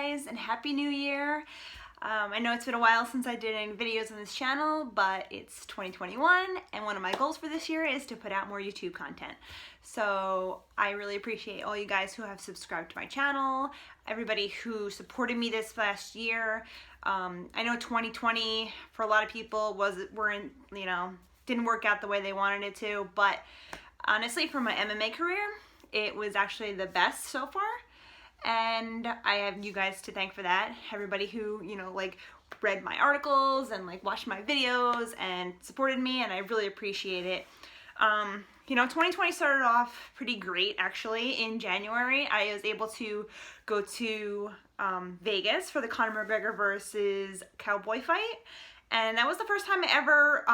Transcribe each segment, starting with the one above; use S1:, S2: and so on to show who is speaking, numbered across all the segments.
S1: guys, and Happy New Year. I know it's been a while since I did any videos on this channel, but it's 2021, and one of my goals for this year is to put out more YouTube content. So I really appreciate all you guys who have subscribed to my channel, everybody who supported me this last year. I know 2020 for a lot of people didn't work out the way they wanted it to, but honestly, for my MMA career, it was actually the best so far. And I have you guys to thank for that. Everybody who, read my articles and watched my videos and supported me, and I really appreciate it. 2020 started off pretty great actually. In January, I was able to go to Vegas for the Conor McGregor versus Cowboy fight. And that was the first time I ever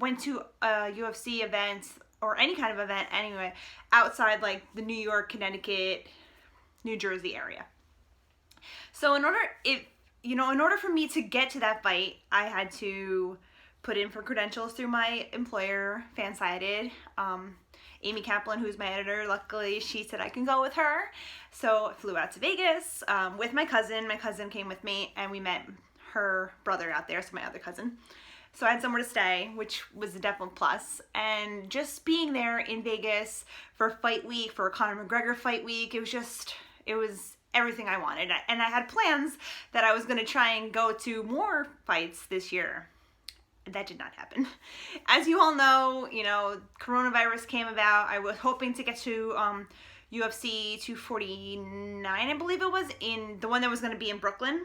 S1: went to a UFC event, or any kind of event anyway, outside the New York, Connecticut, New Jersey area. So in order for me to get to that fight, I had to put in for credentials through my employer, Fansided. Amy Kaplan, who's my editor, luckily she said I can go with her. So I flew out to Vegas with my cousin. My cousin came with me, and we met her brother out there, so my other cousin. So I had somewhere to stay, which was a definite plus. And just being there in Vegas for fight week, for Conor McGregor fight week, it was everything I wanted. And I had plans that I was going to try and go to more fights this year. That did not happen. As you all know, coronavirus came about. I was hoping to get to UFC 249, I believe it was, in the one that was going to be in Brooklyn.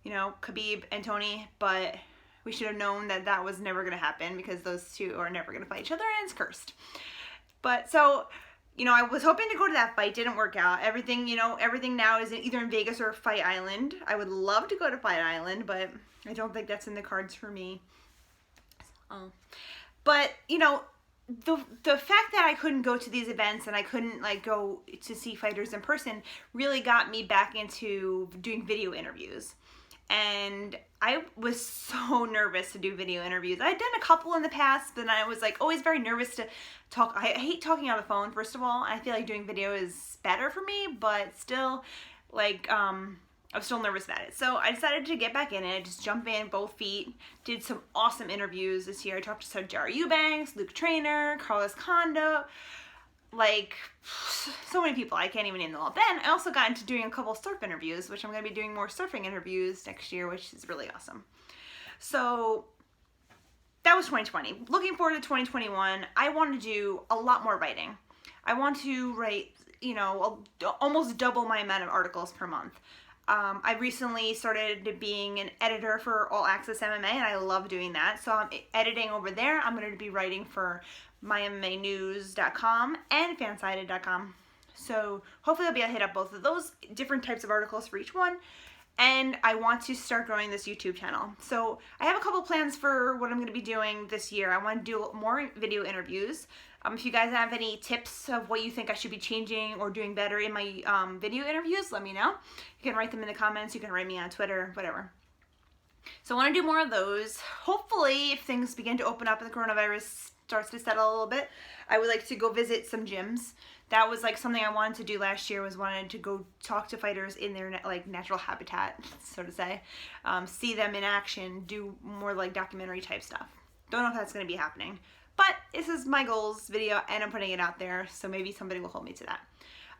S1: Khabib and Tony, but we should have known that that was never going to happen, because those two are never going to fight each other, and it's cursed. But so, I was hoping to go to that fight. Didn't work out. Everything now is either in Vegas or Fight Island. I would love to go to Fight Island, but I don't think that's in the cards for me. But, the fact that I couldn't go to these events and I couldn't go to see fighters in person really got me back into doing video interviews. And I was so nervous to do video interviews. I'd done a couple in the past, but I was always very nervous to talk. I hate talking on the phone, first of all. I feel like doing video is better for me, but still, I'm still nervous about it. So I decided to get back in it, just jump in both feet. Did some awesome interviews this year. I talked to Sardar Eubanks, Luke Trainer, Carlos Condo, so many people. I can't even name them all. Then I also got into doing a couple surf interviews, which I'm going to be doing more surfing interviews next year, which is really awesome. So that was 2020. Looking forward to 2021, I want to do a lot more writing. I want to write, almost double my amount of articles per month. I recently started being an editor for All Access MMA, and I love doing that. So I'm editing over there. I'm going to be writing for MyMMAnews.com and Fansided.com. So hopefully I'll be able to hit up both of those different types of articles for each one. And I want to start growing this YouTube channel. So I have a couple plans for what I'm going to be doing this year. I want to do more video interviews. If you guys have any tips of what you think I should be changing or doing better in my video interviews, let me know. You can write them in the comments. You can write me on Twitter, whatever. So I want to do more of those. Hopefully, if things begin to open up and the coronavirus starts to settle a little bit, I would like to go visit some gyms. That was something I wanted to do last year, was wanted to go talk to fighters in their natural habitat, so to say. See them in action, do more documentary type stuff. Don't know if that's going to be happening. But this is my goals video, and I'm putting it out there, so maybe somebody will hold me to that.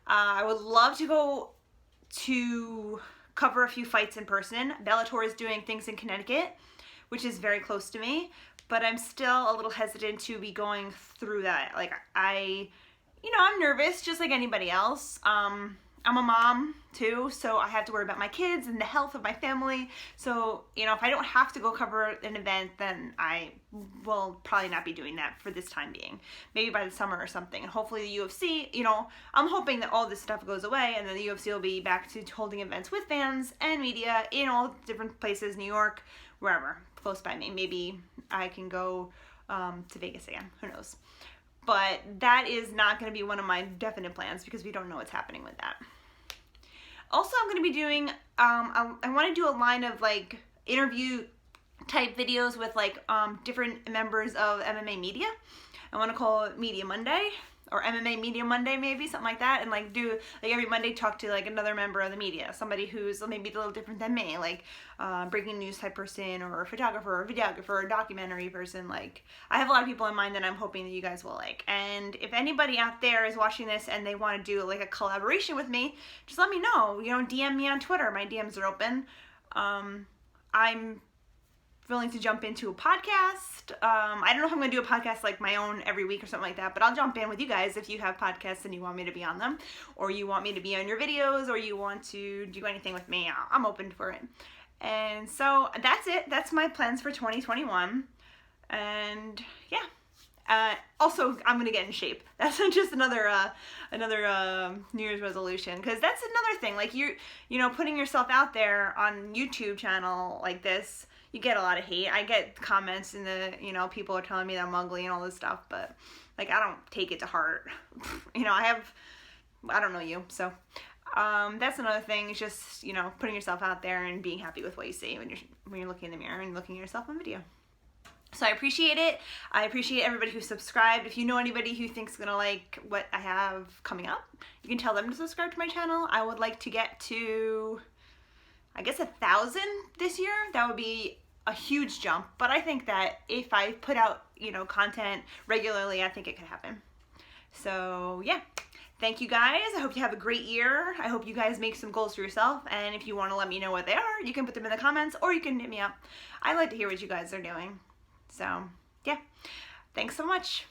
S1: I would love to go to cover a few fights in person. Bellator is doing things in Connecticut, which is very close to me, but I'm still a little hesitant to be going through that. I'm nervous, just like anybody else. I'm a mom too, so I have to worry about my kids and the health of my family. So, if I don't have to go cover an event, then I will probably not be doing that for this time being. Maybe by the summer or something. And hopefully the UFC, I'm hoping that all this stuff goes away, and then the UFC will be back to holding events with fans and media in all different places, New York, wherever, close by me. Maybe I can go to Vegas again. Who knows? But that is not going to be one of my definite plans, because we don't know what's happening with that. Also, I'm going to be doing, I want to do a line of interview type videos with different members of MMA media. I want to call it Media Monday, or MMA Media Monday, maybe something like that, and like do like every Monday talk to like another member of the media, somebody who's maybe a little different than me, like breaking news type person, or a photographer, or a videographer, or a documentary person. Like I have a lot of people in mind that I'm hoping that you guys will like. And if anybody out there is watching this and they want to do like a collaboration with me, just let me know. You know, DM me on Twitter. My DMs are open. I'm willing to jump into a podcast. I don't know if I'm going to do a podcast like my own every week or something like that, but I'll jump in with you guys if you have podcasts and you want me to be on them, or you want me to be on your videos, or you want to do anything with me. I'm open for it. And so that's it. That's my plans for 2021. And yeah. Also, I'm gonna get in shape. That's just another New Year's resolution, because that's another thing. Like you know, putting yourself out there on YouTube channel like this, you get a lot of hate. I get comments in the, you know, people are telling me that I'm ugly and all this stuff, but like I don't take it to heart. You know, I don't know you, so that's another thing. It's just, you know, putting yourself out there and being happy with what you see when you're looking in the mirror and looking at yourself on video. So I appreciate it. I appreciate everybody who subscribed. If you know anybody who thinks gonna like what I have coming up, you can tell them to subscribe to my channel. I would like to get to, I guess, 1,000 this year. That would be a huge jump, but I think that if I put out, you know, content regularly, I think it could happen. So yeah, thank you guys. I hope you have a great year. I hope you guys make some goals for yourself, and if you want to let me know what they are, you can put them in the comments, or you can hit me up. I like to hear what you guys are doing. So yeah, thanks so much.